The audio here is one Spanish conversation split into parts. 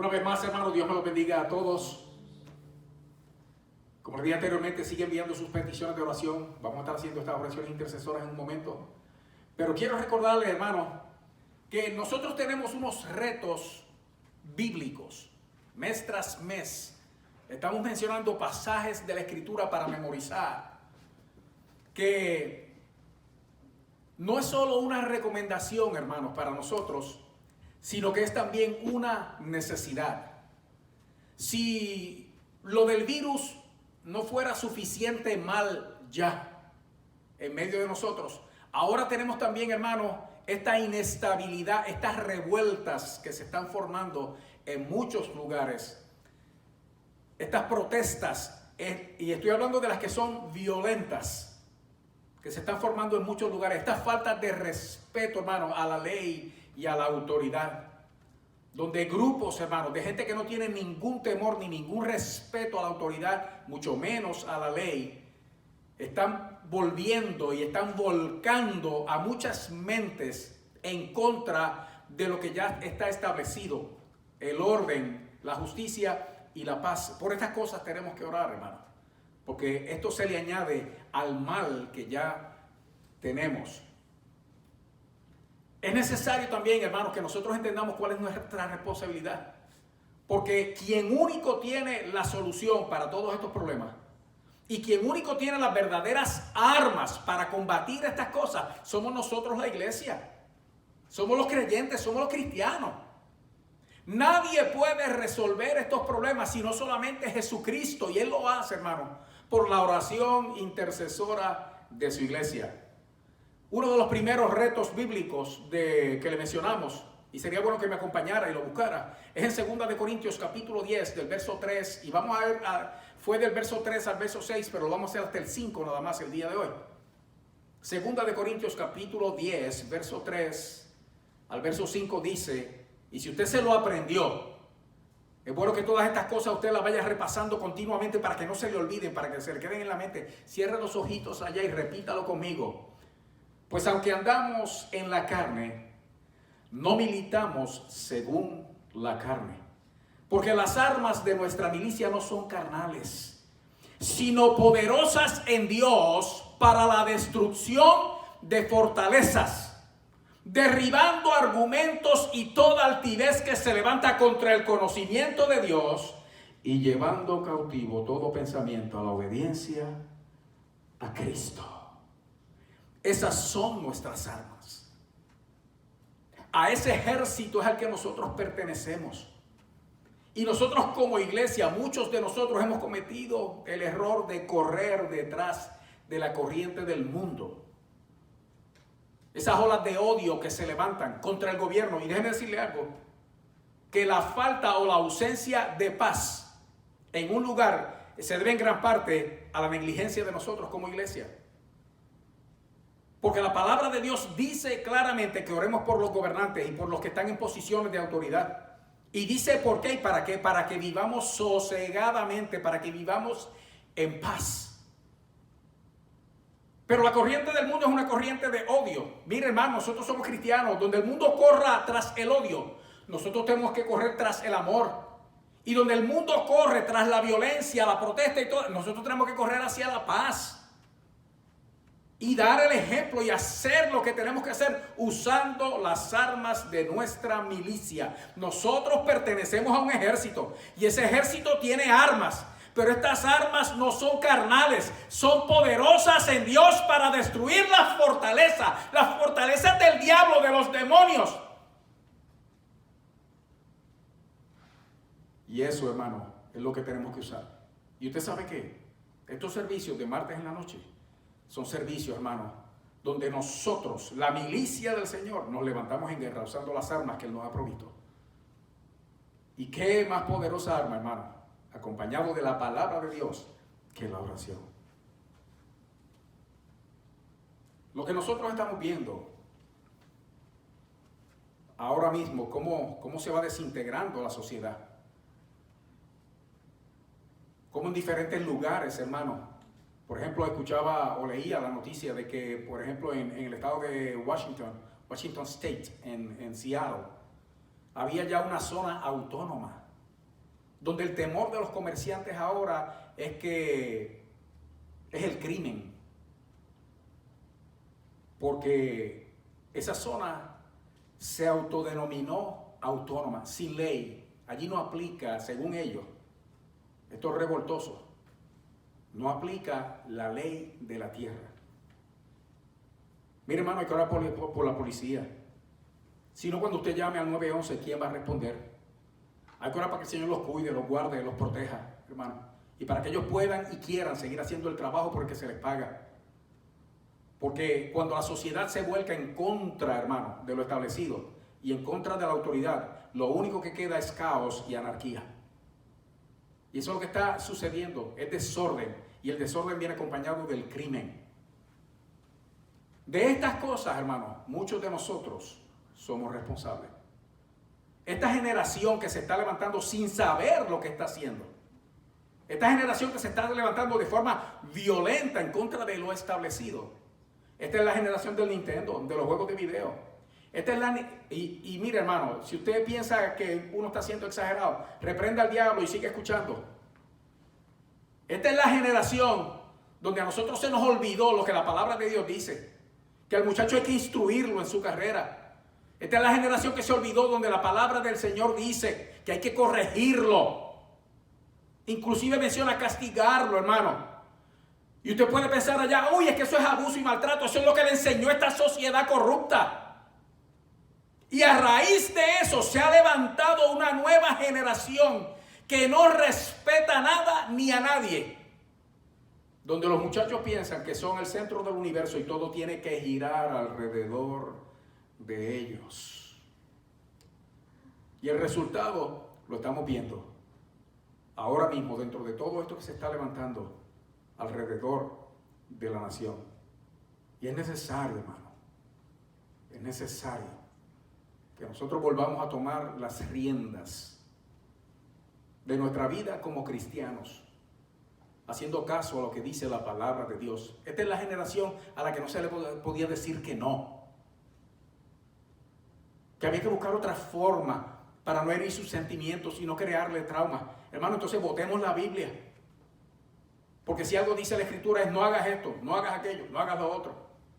Una vez más, hermanos, Dios me los bendiga a todos. Como les dije anteriormente, sigue enviando sus peticiones de oración. Vamos a estar haciendo estas oraciones intercesoras en un momento. Pero quiero recordarles, hermanos, que nosotros tenemos unos retos bíblicos. Mes tras mes estamos mencionando pasajes de la Escritura para memorizar. Que no es solo una recomendación, hermanos, para nosotros, sino que es también una necesidad. Si lo del virus no fuera suficiente mal ya en medio de nosotros, ahora tenemos también, hermanos, esta inestabilidad, estas revueltas que se están formando en muchos lugares, estas protestas, y estoy hablando de las que son violentas, que se están formando en muchos lugares, estas faltas de respeto, hermanos, a la ley y a la autoridad, donde grupos, hermanos, de gente que no tiene ningún temor ni ningún respeto a la autoridad, mucho menos a la ley, están volviendo y están volcando a muchas mentes en contra de lo que ya está establecido, el orden, la justicia y la paz. Por estas cosas tenemos que orar, hermanos, porque esto se le añade al mal que ya tenemos. Es necesario también, hermanos, que nosotros entendamos cuál es nuestra responsabilidad. Porque quien único tiene la solución para todos estos problemas y quien único tiene las verdaderas armas para combatir estas cosas, somos nosotros, la iglesia. Somos los creyentes, somos los cristianos. Nadie puede resolver estos problemas sino solamente Jesucristo. Y Él lo hace, hermano, por la oración intercesora de su iglesia. Uno de los primeros retos bíblicos que le mencionamos, y sería bueno que me acompañara y lo buscara, es en 2 de Corintios capítulo 10 del verso 3, y vamos a ver, fue del verso 3 al verso 6, pero lo vamos a hacer hasta el 5 nada más el día de hoy. 2 de Corintios capítulo 10, verso 3 al verso 5 dice, y si usted se lo aprendió, es bueno que todas estas cosas usted las vaya repasando continuamente para que no se le olviden, para que se le queden en la mente. Cierre los ojitos allá y repítalo conmigo. Pues aunque andamos en la carne, no militamos según la carne. Porque las armas de nuestra milicia no son carnales, sino poderosas en Dios para la destrucción de fortalezas, derribando argumentos y toda altivez que se levanta contra el conocimiento de Dios y llevando cautivo todo pensamiento a la obediencia a Cristo. Esas son nuestras armas. A ese ejército es al que nosotros pertenecemos. Y nosotros como iglesia, muchos de nosotros hemos cometido el error de correr detrás de la corriente del mundo. Esas olas de odio que se levantan contra el gobierno. Y déjenme decirle algo, que la falta o la ausencia de paz en un lugar se debe en gran parte a la negligencia de nosotros como iglesia. Porque la palabra de Dios dice claramente que oremos por los gobernantes y por los que están en posiciones de autoridad. Y dice por qué y para qué. Para que vivamos sosegadamente, para que vivamos en paz. Pero la corriente del mundo es una corriente de odio. Mire, hermano, nosotros somos cristianos. Donde el mundo corra tras el odio, nosotros tenemos que correr tras el amor. Y donde el mundo corre tras la violencia, la protesta y todo, nosotros tenemos que correr hacia la paz. Y dar el ejemplo y hacer lo que tenemos que hacer usando las armas de nuestra milicia. Nosotros pertenecemos a un ejército y ese ejército tiene armas. Pero estas armas no son carnales, son poderosas en Dios para destruir las fortalezas del diablo, de los demonios. Y eso, hermano, es lo que tenemos que usar. ¿Y usted sabe qué? Estos servicios de martes en la noche son servicios, hermano, donde nosotros, la milicia del Señor, nos levantamos en guerra usando las armas que Él nos ha provisto. ¿Y qué más poderosa arma, hermano? Acompañado de la palabra de Dios, que la oración. Lo que nosotros estamos viendo ahora mismo, cómo se va desintegrando la sociedad. Como en diferentes lugares, hermano. Por ejemplo, escuchaba o leía la noticia de que, por ejemplo, en el estado de Washington State, en Seattle, había ya una zona autónoma donde el temor de los comerciantes ahora es que es el crimen, porque esa zona se autodenominó autónoma, sin ley. Allí no aplica, según ellos, estos revoltosos, no aplica la ley de la tierra. Mire, hermano, hay que orar por la policía. Si no, cuando usted llame al 911, ¿quién va a responder? Hay que orar para que el Señor los cuide, los guarde, los proteja, hermano. Y para que ellos puedan y quieran seguir haciendo el trabajo por el que se les paga. Porque cuando la sociedad se vuelca en contra, hermano, de lo establecido y en contra de la autoridad, lo único que queda es caos y anarquía. Y eso es lo que está sucediendo, es desorden. Y el desorden viene acompañado del crimen. De estas cosas, hermano, muchos de nosotros somos responsables. Esta generación que se está levantando sin saber lo que está haciendo. Esta generación que se está levantando de forma violenta en contra de lo establecido. Esta es la generación del Nintendo, de los juegos de video. Esta es y mire, hermano, si usted piensa que uno está siendo exagerado, reprenda al diablo y sigue escuchando. Esta es la generación donde a nosotros se nos olvidó lo que la palabra de Dios dice. Que al muchacho hay que instruirlo en su carrera. Esta es la generación que se olvidó donde la palabra del Señor dice que hay que corregirlo. Inclusive menciona castigarlo, hermano. Y usted puede pensar allá, uy, es que eso es abuso y maltrato. Eso es lo que le enseñó esta sociedad corrupta. Y a raíz de eso se ha levantado una nueva generación que no respeta nada ni a nadie. Donde los muchachos piensan que son el centro del universo y todo tiene que girar alrededor de ellos. Y el resultado lo estamos viendo ahora mismo dentro de todo esto que se está levantando alrededor de la nación. Y es necesario, hermano, es necesario que nosotros volvamos a tomar las riendas de nuestra vida como cristianos, haciendo caso a lo que dice la palabra de Dios. Esta es la generación a la que no se le podía decir que no. Que había que buscar otra forma para no herir sus sentimientos y no crearle trauma. Hermano, entonces votemos la Biblia. Porque si algo dice la Escritura es no hagas esto, no hagas aquello, no hagas lo otro.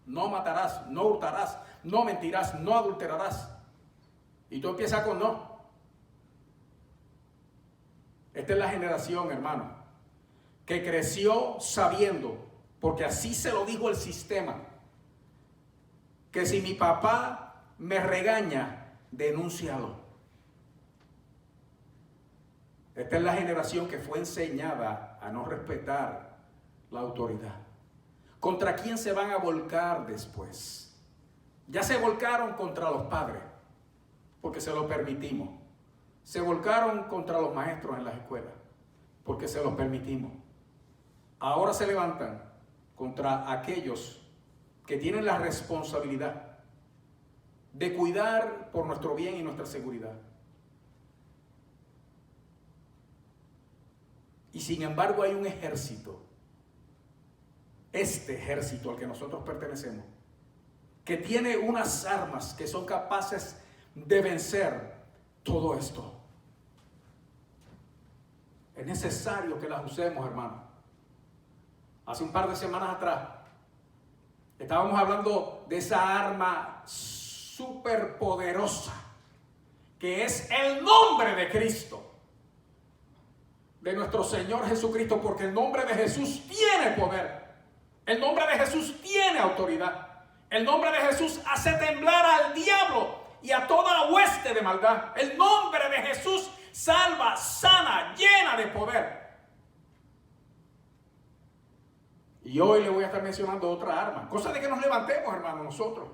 No matarás, no hurtarás, no mentirás, no adulterarás. Y tú empiezas con no. Esta es la generación, hermano, que creció sabiendo, porque así se lo dijo el sistema, que si mi papá me regaña, denúncialo. Esta es la generación que fue enseñada a no respetar la autoridad. ¿Contra quién se van a volcar después? Ya se volcaron contra los padres, porque se lo permitimos. Se volcaron contra los maestros en las escuelas, porque se los permitimos. Ahora se levantan contra aquellos que tienen la responsabilidad de cuidar por nuestro bien y nuestra seguridad. Y sin embargo hay un ejército, este ejército al que nosotros pertenecemos, que tiene unas armas que son capaces de vencer todo esto. Es necesario que las usemos, hermano. Hace un par de semanas atrás estábamos hablando de esa arma superpoderosa que es el nombre de Cristo, de nuestro Señor Jesucristo, porque el nombre de Jesús tiene poder, el nombre de Jesús tiene autoridad, el nombre de Jesús hace temblar al diablo y a toda hueste de maldad. El nombre de Jesús salva, sana, llena de poder. Y hoy le voy a estar mencionando otra arma, cosa de que nos levantemos, hermanos, nosotros.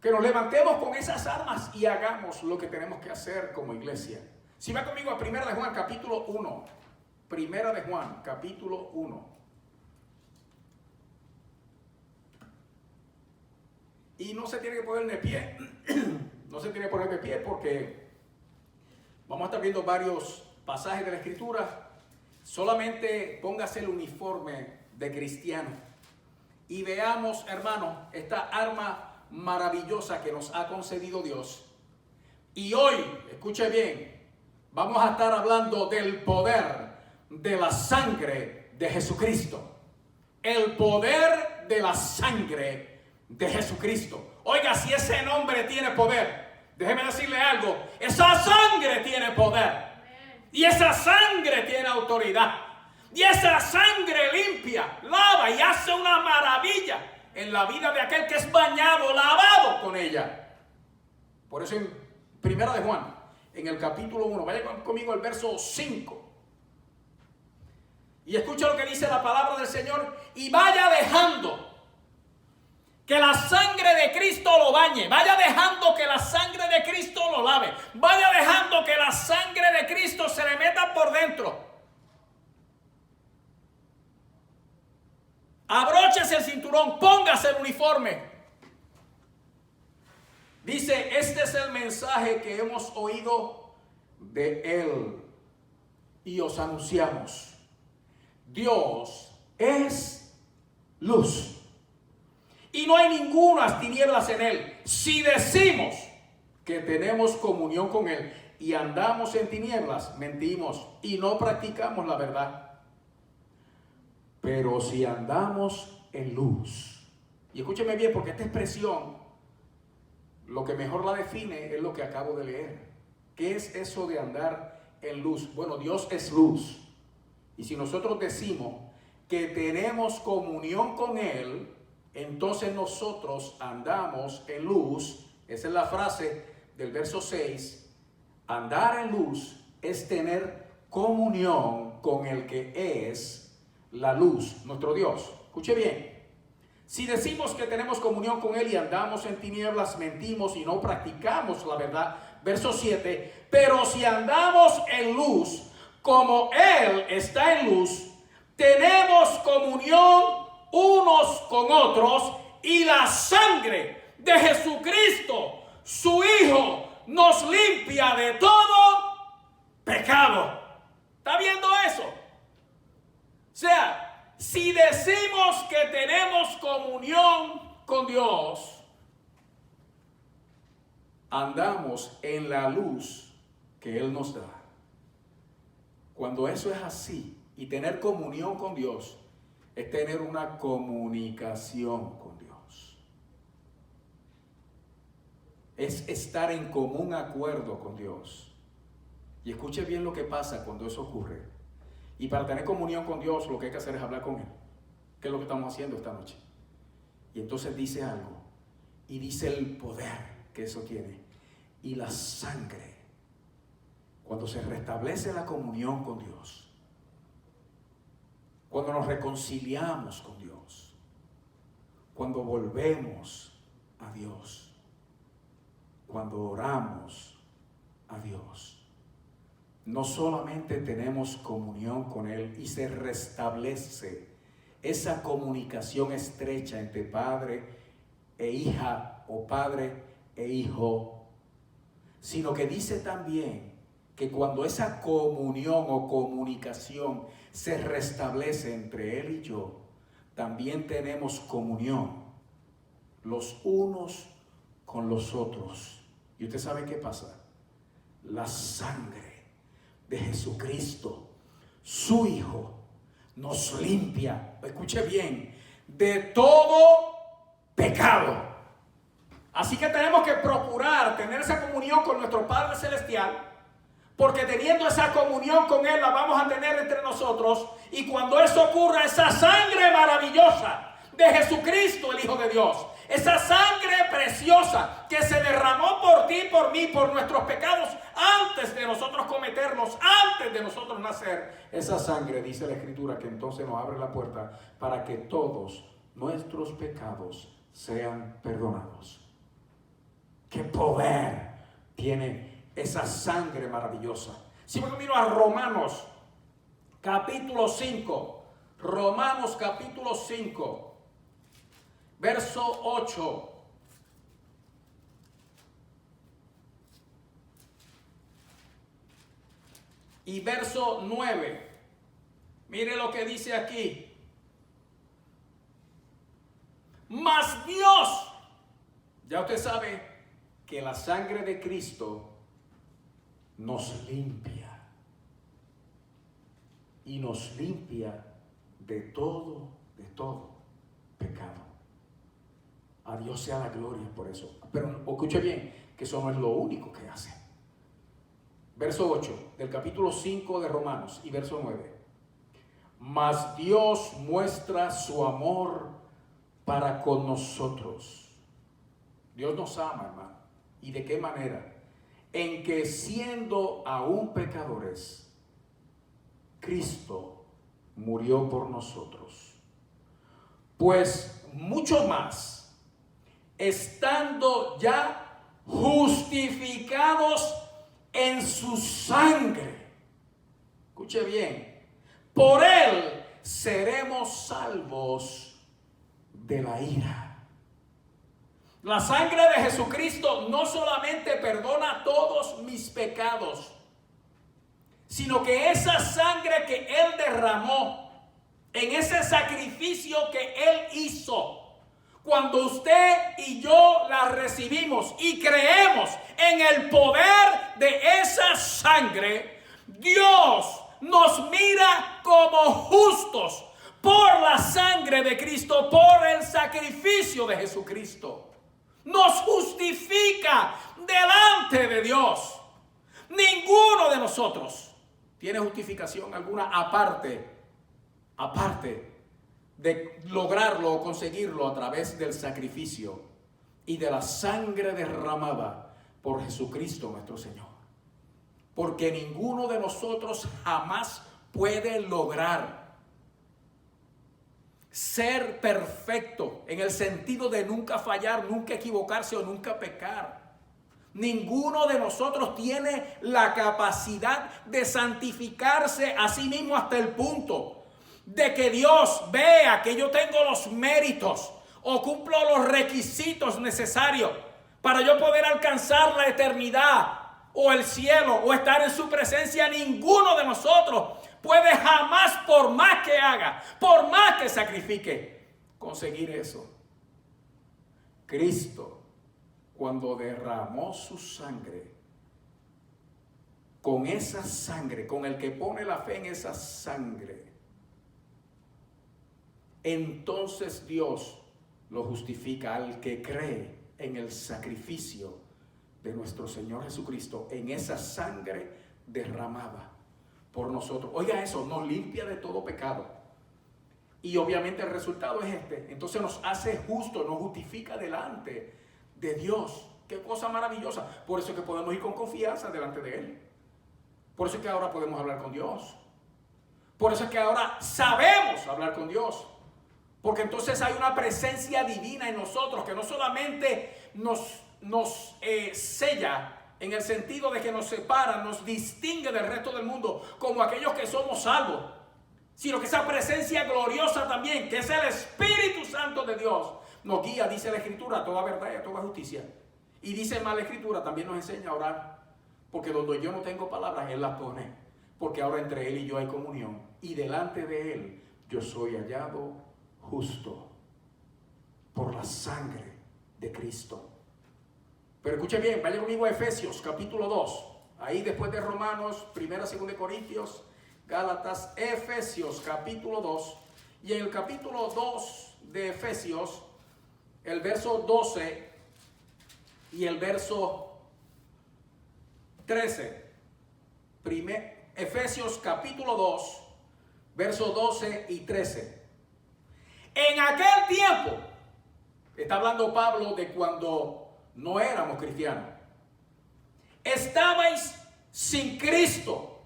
Que nos levantemos con esas armas y hagamos lo que tenemos que hacer como iglesia. Si va conmigo a 1 de Juan capítulo 1. 1 de Juan capítulo 1. Y no se tiene que poner de pie. No se tiene que poner de pie porque vamos a estar viendo varios pasajes de la Escritura. Solamente póngase el uniforme de cristiano. Y veamos, hermano, esta arma maravillosa que nos ha concedido Dios. Y hoy, escuche bien, vamos a estar hablando del poder de la sangre de Jesucristo. El poder de la sangre de Jesucristo. Oiga, si ese nombre tiene poder, déjeme decirle algo, esa sangre tiene poder. Y esa sangre tiene autoridad. Y esa sangre limpia, lava y hace una maravilla en la vida de aquel que es bañado, lavado con ella. Por eso en Primera de Juan, en el capítulo 1, vaya conmigo al verso 5. Y escucha lo que dice la palabra del Señor. Y vaya dejando que la sangre de Cristo lo bañe. Vaya dejando que la sangre de Cristo lo lave. Vaya dejando que la sangre de Cristo se le meta por dentro. Abróchese el cinturón, póngase el uniforme. Dice, este es el mensaje que hemos oído de Él y os anunciamos. Dios es luz y no hay ningunas tinieblas en Él. Si decimos que tenemos comunión con Él y andamos en tinieblas, mentimos y no practicamos la verdad. Pero si andamos en luz, y escúcheme bien porque esta expresión, lo que mejor la define es lo que acabo de leer. ¿Qué es eso de andar en luz? Bueno, Dios es luz. Y si nosotros decimos que tenemos comunión con Él, entonces nosotros andamos en luz. Esa es la frase del verso 6. Andar en luz es tener comunión con el que es la luz, nuestro Dios. Escuche bien. Si decimos que tenemos comunión con Él y andamos en tinieblas, mentimos y no practicamos la verdad. Verso 7. Pero si andamos en luz, como Él está en luz, tenemos comunión unos con otros y la sangre de Jesucristo, su Hijo, nos limpia de todo pecado. ¿Está viendo eso? O sea, si decimos que tenemos comunión con Dios, andamos en la luz que Él nos da. Cuando eso es así, y tener comunión con Dios, es tener una comunicación con Dios. Es estar en común acuerdo con Dios. Y escuche bien lo que pasa cuando eso ocurre. Y para tener comunión con Dios, lo que hay que hacer es hablar con Él. ¿Qué es lo que estamos haciendo esta noche? Y entonces dice algo. Y dice el poder que eso tiene. Y la sangre. Cuando se restablece la comunión con Dios. Cuando nos reconciliamos con Dios. Cuando volvemos a Dios. Cuando oramos a Dios. No solamente tenemos comunión con Él y se restablece esa comunicación estrecha entre padre e hija o padre e hijo, sino que dice también que cuando esa comunión o comunicación se restablece entre Él y yo, también tenemos comunión los unos con los otros. ¿Y usted sabe qué pasa? La sangre de Jesucristo, su Hijo, nos limpia, escuche bien, de todo pecado. Así que tenemos que procurar tener esa comunión con nuestro Padre Celestial, porque teniendo esa comunión con Él la vamos a tener entre nosotros, y cuando eso ocurra, esa sangre maravillosa de Jesucristo, el Hijo de Dios, esa sangre preciosa que se derramó por ti, por mí, por nuestros pecados antes de nosotros cometerlos, antes de nosotros nacer, esa sangre, dice la Escritura, que entonces nos abre la puerta para que todos nuestros pecados sean perdonados. ¡Qué poder tiene esa sangre maravillosa! Si me miro a Romanos capítulo 5, Romanos capítulo 5, verso 8. Y verso 9. Mire lo que dice aquí. Mas Dios, ya usted sabe que la sangre de Cristo nos limpia. Y nos limpia de todo pecado. A Dios sea la gloria por eso. Pero escuche bien, que eso no es lo único que hace. Verso 8 del capítulo 5 de Romanos y verso 9. Mas Dios muestra su amor para con nosotros. Dios nos ama, hermano. ¿Y de qué manera? En que siendo aún pecadores, Cristo murió por nosotros. Pues mucho más, estando ya justificados en su sangre. Escuche bien. Por él seremos salvos de la ira. La sangre de Jesucristo no solamente perdona todos mis pecados, sino que esa sangre que Él derramó en ese sacrificio que Él hizo, cuando usted y yo la recibimos y creemos en el poder de esa sangre, Dios nos mira como justos por la sangre de Cristo, por el sacrificio de Jesucristo. Nos justifica delante de Dios. Ninguno de nosotros tiene justificación alguna aparte de lograrlo o conseguirlo a través del sacrificio y de la sangre derramada por Jesucristo nuestro Señor. Porque ninguno de nosotros jamás puede lograr ser perfecto en el sentido de nunca fallar, nunca equivocarse o nunca pecar. Ninguno de nosotros tiene la capacidad de santificarse a sí mismo hasta el punto de que Dios vea que yo tengo los méritos o cumplo los requisitos necesarios para yo poder alcanzar la eternidad o el cielo o estar en su presencia. Ninguno de nosotros puede jamás, por más que haga, por más que sacrifique, conseguir eso. Cristo, cuando derramó su sangre, con esa sangre, con el que pone la fe en esa sangre, entonces Dios lo justifica al que cree en el sacrificio de nuestro Señor Jesucristo, en esa sangre derramada por nosotros. Oiga eso, nos limpia de todo pecado. Y obviamente el resultado es este. Entonces nos hace justos, nos justifica delante de Dios. Qué cosa maravillosa. Por eso es que podemos ir con confianza delante de Él. Por eso es que ahora podemos hablar con Dios. Por eso es que ahora sabemos hablar con Dios. Porque entonces hay una presencia divina en nosotros que no solamente nos sella en el sentido de que nos separa, nos distingue del resto del mundo como aquellos que somos salvos, sino que esa presencia gloriosa también, que es el Espíritu Santo de Dios, nos guía, dice la Escritura, a toda verdad y a toda justicia. Y dice más la Escritura, también nos enseña a orar, porque donde yo no tengo palabras, Él las pone, porque ahora entre Él y yo hay comunión, y delante de Él yo soy hallado justo por la sangre de Cristo. Pero escuche bien, vaya conmigo a Efesios capítulo 2. Ahí después de Romanos, 1, 2 Corintios, Gálatas, Efesios capítulo 2. Y en el capítulo 2 de Efesios, el verso 12 y el verso 13. Efesios capítulo 2, verso 12 y 13. En aquel tiempo, está hablando Pablo de cuando no éramos cristianos, estabais sin Cristo,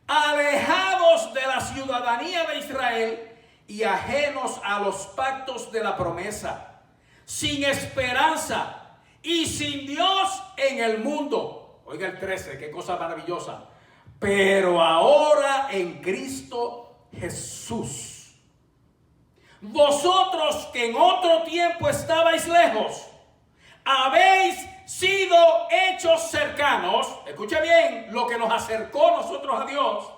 alejados de la ciudadanía de Israel y ajenos a los pactos de la promesa, sin esperanza y sin Dios en el mundo. Oiga el 13, qué cosa maravillosa. Pero ahora en Cristo Jesús, vosotros que en otro tiempo estabais lejos, habéis sido hechos cercanos, escuche bien, lo que nos acercó nosotros a Dios,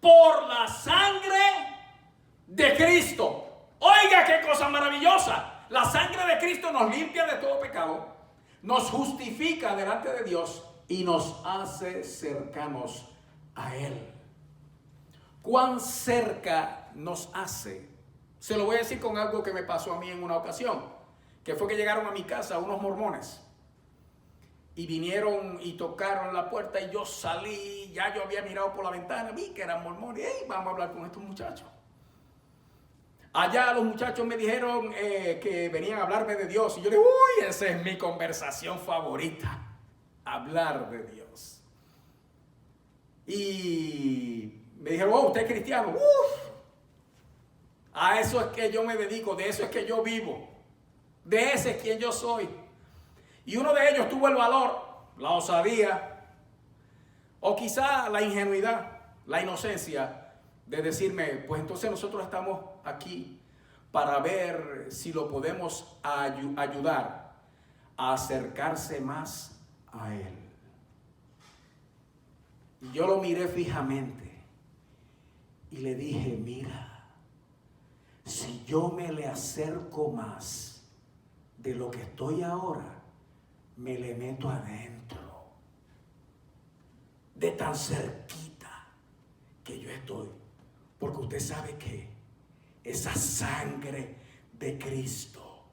por la sangre de Cristo. Oiga qué cosa maravillosa. La sangre de Cristo nos limpia de todo pecado, nos justifica delante de Dios y nos hace cercanos a Él. ¿Cuán cerca nos hace? Se lo voy a decir con algo que me pasó a mí en una ocasión, que fue que llegaron a mi casa unos mormones y vinieron y tocaron la puerta y yo salí, ya yo había mirado por la ventana, vi que eran mormones, hey, vamos a hablar con estos muchachos. Allá los muchachos me dijeron que venían a hablarme de Dios y yo le digo, uy, esa es mi conversación favorita, hablar de Dios. Y me dijeron, oh, ¿usted es cristiano? Uf, a eso es que yo me dedico, de eso es que yo vivo, de ese es quien yo soy. Y uno de ellos tuvo el valor, la osadía, o quizá la ingenuidad, la inocencia, de decirme, pues entonces nosotros estamos aquí para ver si lo podemos ayudar a acercarse más a Él. Y yo lo miré fijamente y le dije, mira, si yo me le acerco más de lo que estoy ahora, me le meto adentro, de tan cerquita que yo estoy. Porque usted sabe que esa sangre de Cristo,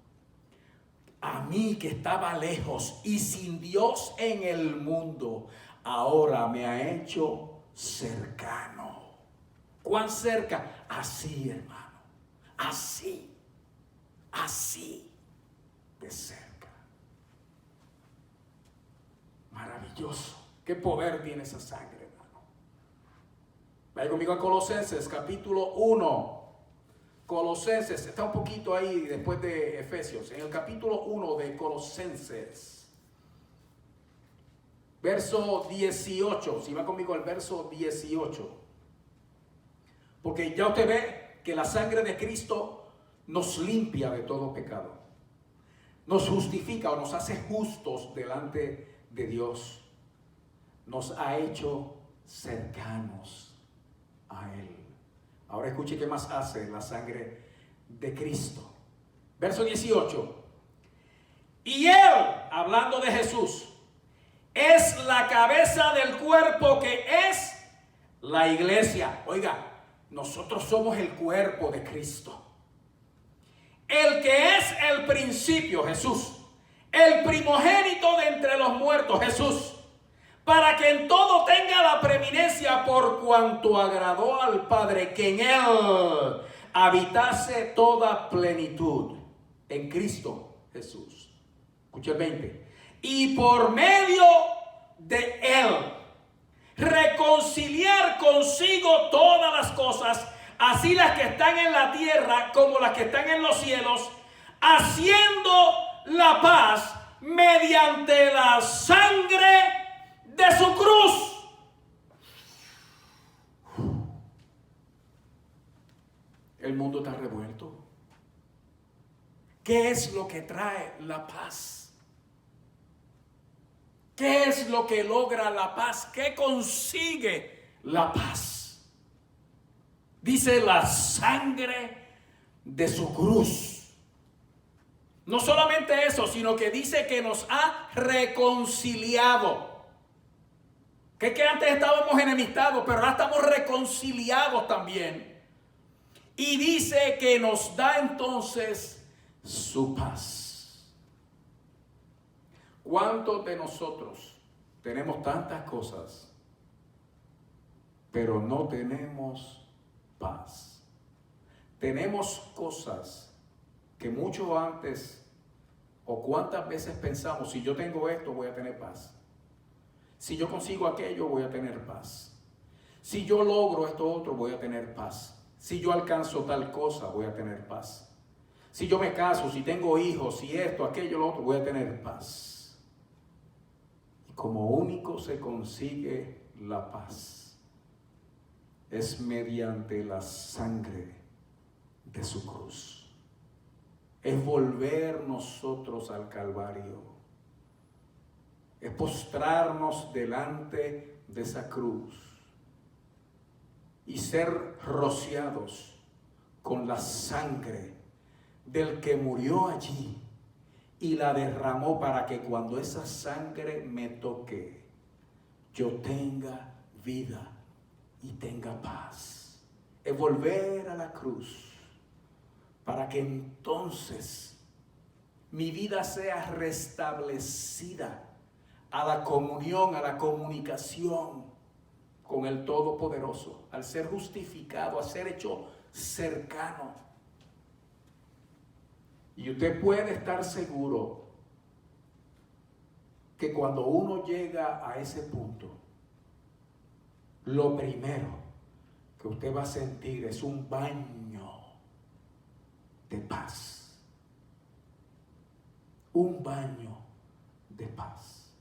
a mí que estaba lejos y sin Dios en el mundo, ahora me ha hecho cercano. ¿Cuán cerca? Así, hermano, así de cerca. Maravilloso. ¿Qué poder tiene esa sangre, hermano? Vaya conmigo a Colosenses, capítulo 1. Colosenses, está un poquito ahí después de Efesios. En el capítulo 1 de Colosenses, verso 18. Si va conmigo al verso 18. Porque ya usted ve que la sangre de Cristo nos limpia de todo pecado. Nos justifica o nos hace justos delante de Dios. Nos ha hecho cercanos a Él. Ahora escuche qué más hace la sangre de Cristo. Verso 18. Y Él, hablando de Jesús, es la cabeza del cuerpo que es la iglesia. Oiga, nosotros somos el cuerpo de Cristo. El que es el principio, Jesús. El primogénito de entre los muertos, Jesús, para que en todo tenga la preeminencia, por cuanto agradó al Padre que en Él habitase toda plenitud, en Cristo Jesús. Escucha el 20. Y por medio de Él reconciliar consigo todas las cosas, así las que están en la tierra como las que están en los cielos, haciendo la paz mediante la sangre de su cruz. El mundo está revuelto. ¿Qué es lo que trae la paz? ¿Qué es lo que logra la paz? ¿Qué consigue la paz? Dice la sangre de su cruz. No solamente eso, sino que dice que nos ha reconciliado. Que antes estábamos enemistados, pero ahora estamos reconciliados también. Y dice que nos da entonces su paz. ¿Cuántos de nosotros tenemos tantas cosas, pero no tenemos paz? Tenemos cosas que mucho antes, o cuántas veces pensamos, si yo tengo esto voy a tener paz, si yo consigo aquello voy a tener paz, si yo logro esto otro voy a tener paz, si yo alcanzo tal cosa voy a tener paz, si yo me caso, si tengo hijos, si esto, aquello, lo otro, voy a tener paz. Y como único se consigue la paz es mediante la sangre de su cruz. Es volver nosotros al Calvario. Es postrarnos delante de esa cruz y ser rociados con la sangre del que murió allí y la derramó para que cuando esa sangre me toque, yo tenga vida y tenga paz. Es volver a la cruz para que entonces mi vida sea restablecida a la comunión, a la comunicación con el Todopoderoso, al ser justificado, a ser hecho cercano. Y usted puede estar seguro que cuando uno llega a ese punto, lo primero que usted va a sentir es un baño de paz. Un baño de paz.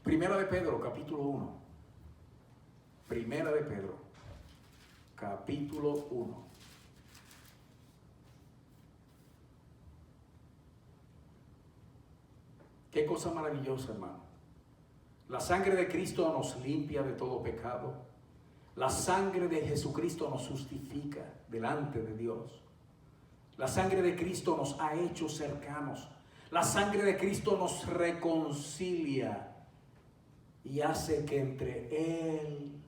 Primera de Pedro, capítulo 1. Primera de Pedro, capítulo 1. Qué cosa maravillosa, hermano. La sangre de Cristo nos limpia de todo pecado. La sangre de Jesucristo nos justifica delante de Dios. La sangre de Cristo nos ha hecho cercanos. La sangre de Cristo nos reconcilia y hace que entre Él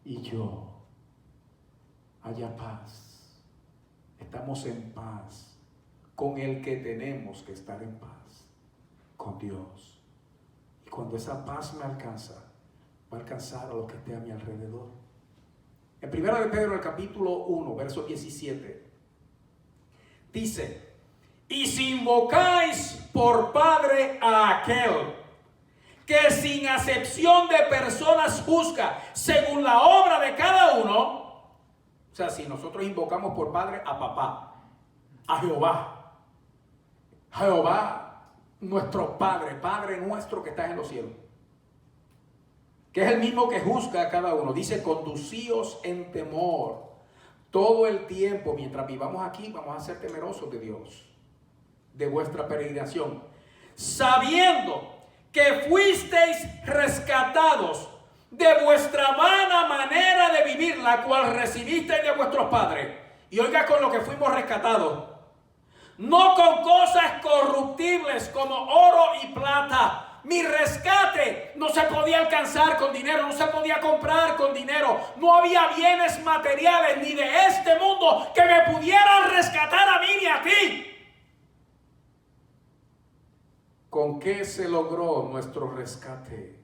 y yo haya paz. Estamos en paz con el que tenemos que estar en paz, con Dios. Y cuando esa paz me alcanza, va a alcanzar a los que estén a mi alrededor. En 1 de Pedro, el capítulo 1, verso 17, dice: y si invocáis por Padre a aquel que sin acepción de personas juzga según la obra de cada uno. O sea, si nosotros invocamos por Padre a papá, a Jehová, nuestro Padre, Padre nuestro que estás en los cielos, que es el mismo que juzga a cada uno, dice: conducíos en temor todo el tiempo. Mientras vivamos aquí, vamos a ser temerosos de Dios, de vuestra peregrinación, sabiendo que fuisteis rescatados de vuestra vana manera de vivir, la cual recibisteis de vuestros padres. Y oiga con lo que fuimos rescatados: no con cosas corruptibles como oro y plata. Mi rescate no se podía alcanzar con dinero, no se podía comprar con dinero. No había bienes materiales ni de este mundo que me pudieran rescatar a mí ni a ti. ¿Con qué se logró nuestro rescate?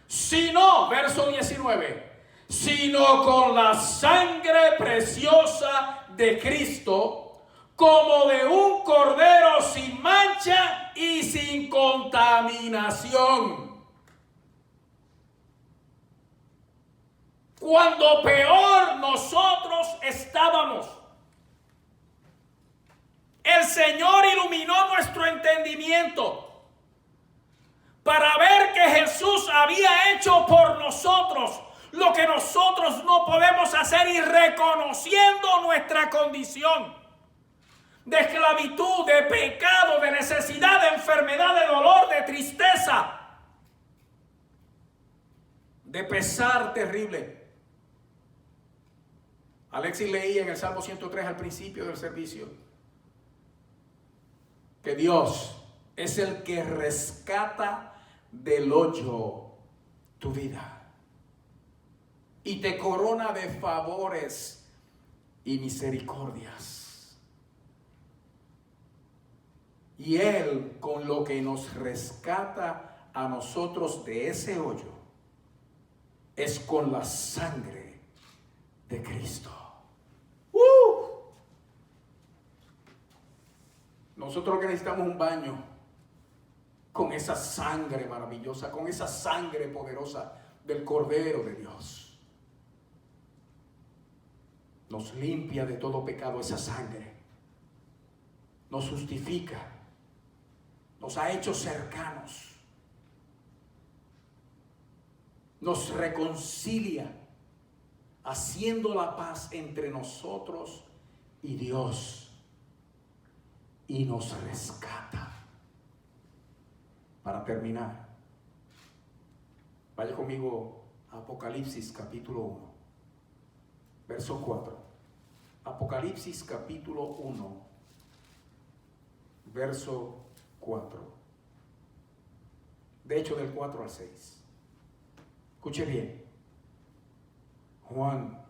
Sino, verso 19, sino con la sangre preciosa de Cristo, como de un cordero sin mancha y sin contaminación. Cuando peor nosotros estábamos, el Señor iluminó nuestro entendimiento para ver que Jesús había hecho por nosotros lo que nosotros no podemos hacer, y reconociendo nuestra condición de esclavitud, de pecado, de necesidad, de enfermedad, de dolor, de tristeza, de pesar terrible. Alexis leía en el Salmo 103 al principio del servicio que Dios es el que rescata del hoyo tu vida y te corona de favores y misericordias. Y Él, con lo que nos rescata a nosotros de ese hoyo, es con la sangre de Cristo. Nosotros lo que necesitamos es un baño con esa sangre maravillosa, con esa sangre poderosa del Cordero de Dios. Nos limpia de todo pecado esa sangre. Nos justifica. Nos ha hecho cercanos. Nos reconcilia, haciendo la paz entre nosotros y Dios. Y nos rescata. Para terminar, vaya conmigo a Apocalipsis capítulo 1, verso 4. Apocalipsis capítulo 1, verso 4. De hecho, del 4 al 6. Escuche bien. Juan.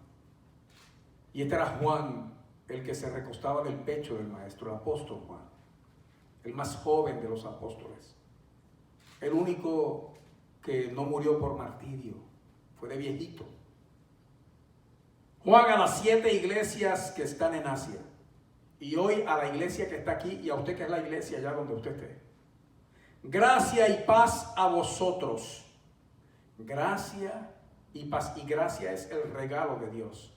Y este era Juan, el que se recostaba del pecho del maestro, el apóstol Juan. El más joven de los apóstoles. El único que no murió por martirio. Fue de viejito. Juan a las 7 iglesias que están en Asia. Y hoy a la iglesia que está aquí y a usted que es la iglesia allá donde usted esté. Gracia y paz a vosotros. Gracia y paz. Y gracia es el regalo de Dios.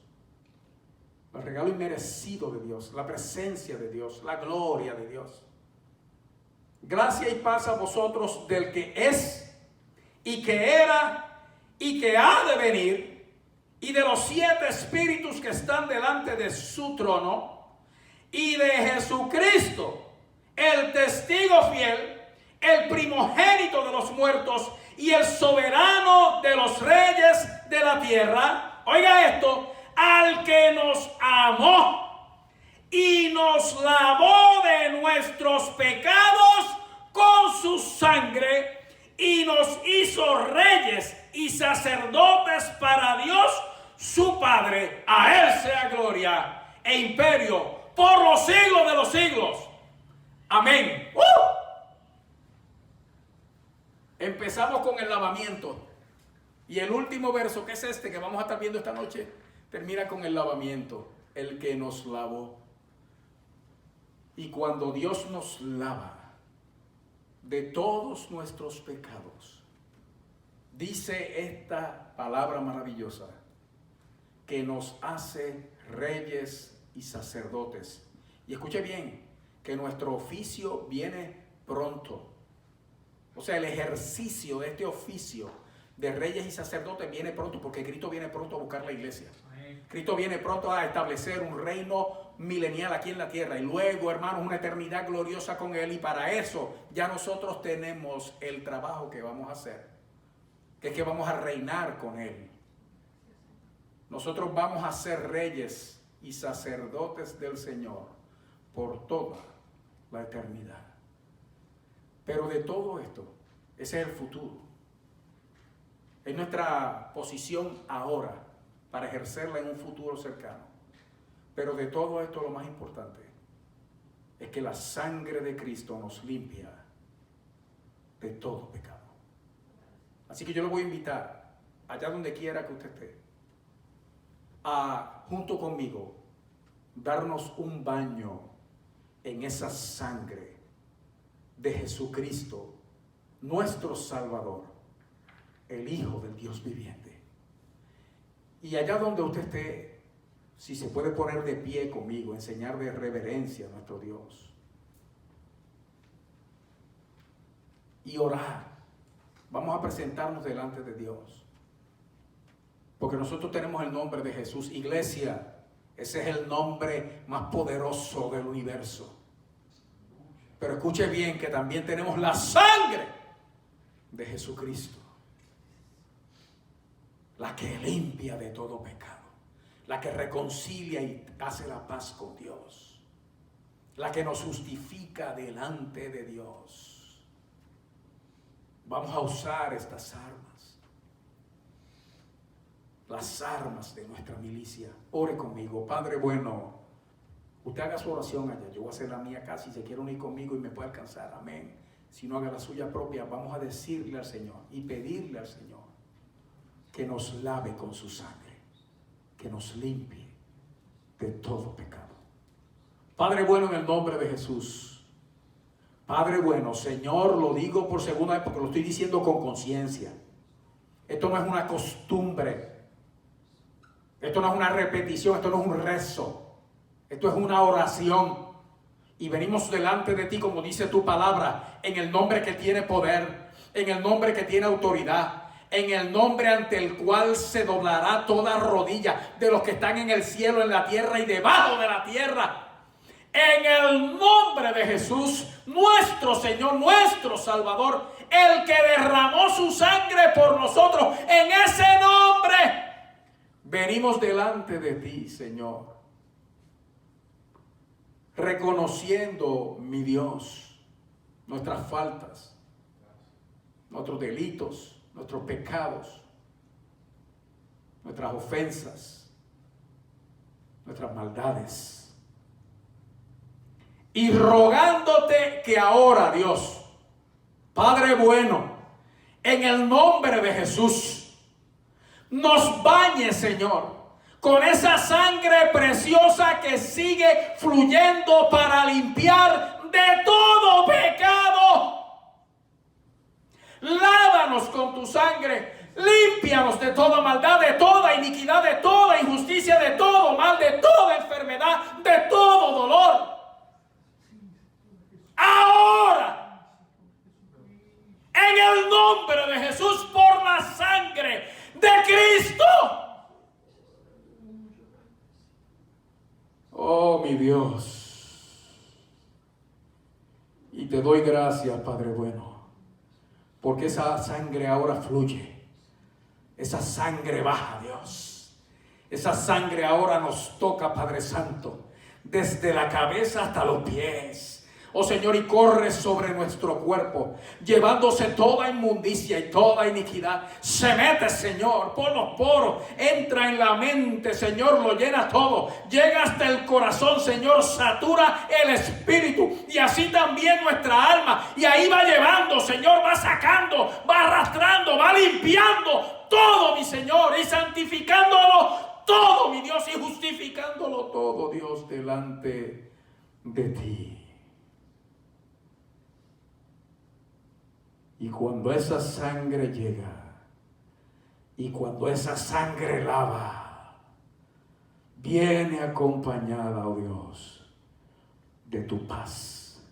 El regalo inmerecido de Dios. La presencia de Dios. La gloria de Dios. Gracia y paz a vosotros del que es y que era y que ha de venir, y de los 7 espíritus que están delante de su trono, y de Jesucristo, el testigo fiel, el primogénito de los muertos y el soberano de los reyes de la tierra. Oiga esto, al que nos amó y nos lavó de nuestros pecados con su sangre y nos hizo reyes y sacerdotes para Dios su Padre. A Él sea gloria e imperio por los siglos de los siglos. Amén. Empezamos con el lavamiento. Y el último verso, que es este que vamos a estar viendo esta noche, termina con el lavamiento. El que nos lavó. Y cuando Dios nos lava de todos nuestros pecados, dice esta palabra maravillosa, que nos hace reyes y sacerdotes. Y escuche bien, que nuestro oficio viene pronto. O sea, el ejercicio de este oficio de reyes y sacerdotes viene pronto, porque Cristo viene pronto a buscar la iglesia. Cristo viene pronto a establecer un reino milenial aquí en la tierra, y luego, hermanos, una eternidad gloriosa con Él. Y para eso ya nosotros tenemos el trabajo que vamos a hacer, que es que vamos a reinar con Él. Nosotros vamos a ser reyes y sacerdotes del Señor por toda la eternidad. Pero de todo esto, ese es el futuro. Es nuestra posición ahora para ejercerla en un futuro cercano. Pero de todo esto lo más importante es que la sangre de Cristo nos limpia de todo pecado. Así que yo le voy a invitar, allá donde quiera que usted esté, a, junto conmigo, darnos un baño en esa sangre de Jesucristo, nuestro Salvador, el Hijo del Dios viviente. Y allá donde usted esté, si se puede poner de pie conmigo, enseñar de reverencia a nuestro Dios. Y orar. Vamos a presentarnos delante de Dios. Porque nosotros tenemos el nombre de Jesús. Iglesia, ese es el nombre más poderoso del universo. Pero escuche bien que también tenemos la sangre de Jesucristo. La que limpia de todo pecado. La que reconcilia y hace la paz con Dios. La que nos justifica delante de Dios. Vamos a usar estas armas. Las armas de nuestra milicia. Ore conmigo. Padre bueno, usted haga su oración allá. Yo voy a hacer la mía acá. Si se quiere unir conmigo y me puede alcanzar. Amén. Si no, haga la suya propia. Vamos a decirle al Señor y pedirle al Señor que nos lave con su sangre, que nos limpie de todo pecado. Padre bueno, en el nombre de Jesús. Padre bueno, Señor, lo digo por segunda vez porque lo estoy diciendo con conciencia. Esto no es una costumbre. Esto no es una repetición, esto no es un rezo. Esto es una oración. Y venimos delante de ti, como dice tu palabra, en el nombre que tiene poder, en el nombre que tiene autoridad, en el nombre ante el cual se doblará toda rodilla de los que están en el cielo, en la tierra y debajo de la tierra. En el nombre de Jesús, nuestro Señor, nuestro Salvador, el que derramó su sangre por nosotros, en ese nombre venimos delante de ti, Señor. reconociendo, mi Dios, nuestras faltas, nuestros delitos, nuestros pecados, nuestras ofensas, nuestras maldades. Y rogándote que ahora, Dios, Padre bueno, en el nombre de Jesús, nos bañe, Señor, con esa sangre preciosa que sigue fluyendo para limpiar de todo pecado. Lávanos con tu sangre, límpianos de toda maldad, de toda iniquidad, de toda injusticia, de todo mal, de toda enfermedad, de todo dolor. Ahora, en el nombre de Jesús, por la sangre de Cristo. Oh, mi Dios. Y te doy gracias, Padre bueno, porque esa sangre ahora fluye. Esa sangre baja, Dios. Esa sangre ahora nos toca, Padre Santo, desde la cabeza hasta los pies. Oh Señor, y corre sobre nuestro cuerpo, llevándose toda inmundicia y toda iniquidad. Se mete, Señor, por los poros, entra en la mente, Señor, lo llena todo. Llega hasta el corazón, Señor, satura el espíritu. Y así también nuestra alma. Y ahí va llevando, Señor, va sacando, va arrastrando, va limpiando todo, mi Señor, y santificándolo todo, mi Dios, y justificándolo todo, Dios, delante de ti. Y cuando esa sangre llega, y cuando esa sangre lava, viene acompañada, oh Dios, de tu paz.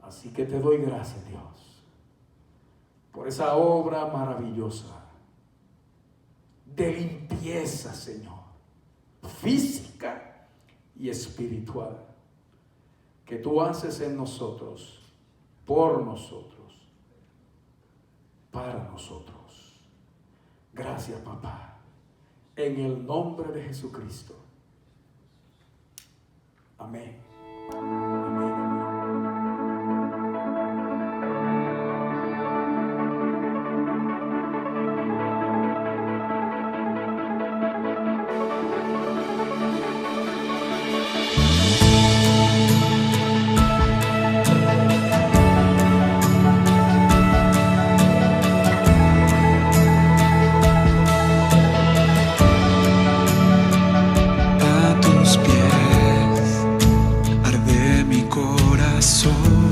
Así que te doy gracias, Dios, por esa obra maravillosa de limpieza, Señor, física y espiritual, que tú haces en nosotros, por nosotros, para nosotros. Gracias, papá, en el nombre de Jesucristo. Amén. Amén. A tus pies arde mi corazón.